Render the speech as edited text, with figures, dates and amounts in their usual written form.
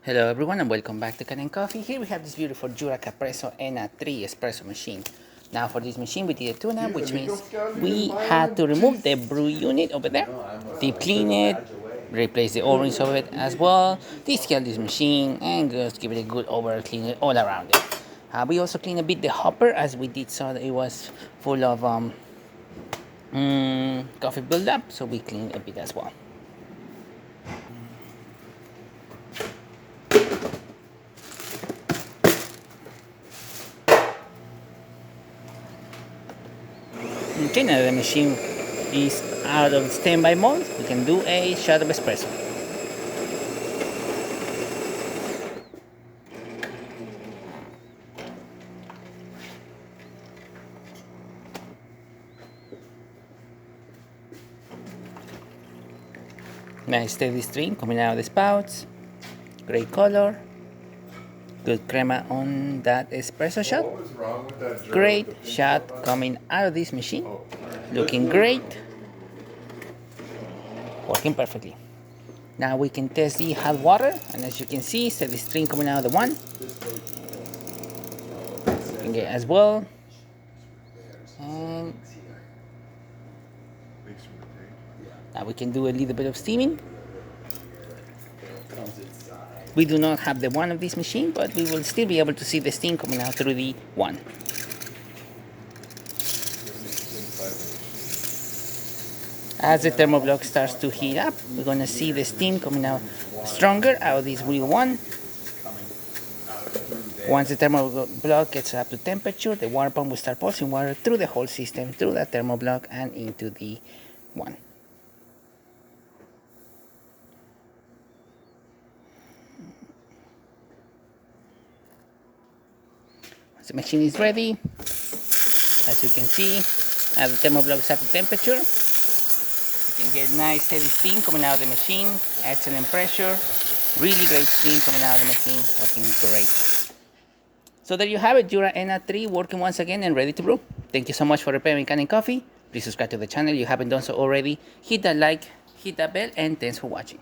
Hello everyone and welcome back to Kanen Coffee. Here we have this beautiful Jura Espresso NA3 espresso machine. Now for this machine we did a tune-up, which means we had to remove the brew unit over there, deep clean it, replace the O-rings of it as well, descale this machine and just give it a good overall clean it all around it. We also cleaned a bit the hopper, as we did saw that it was full of coffee buildup, so we cleaned a bit as well. Okay, now the machine is out of standby mode. We can do a shot of espresso. Nice steady stream coming out of the spouts. Great color. Good crema on that espresso shot. Great shot coming out of this machine. Looking great. Working perfectly. Now we can test the hot water, and as you can see, steady stream coming out of the one. You can get as well. And now we can do a little bit of steaming. We do not have the one of this machine, but we will still be able to see the steam coming out through the one. As the thermoblock starts to heat up, we're going to see the steam coming out stronger out of this wheel one. Once the thermoblock gets up to temperature, the water pump will start pulsing water through the whole system, through that thermoblock and into the one. Once the machine is ready, as you can see, as the thermoblock is up to temperature, you can get nice steady steam coming out of the machine, excellent pressure, really great steam coming out of the machine, working great. So there you have it, Jura NA3 working once again and ready to brew. Thank you so much for repairing Kanen Coffee. Please subscribe to the channel if you haven't done so already. Hit that like, hit that bell, and thanks for watching.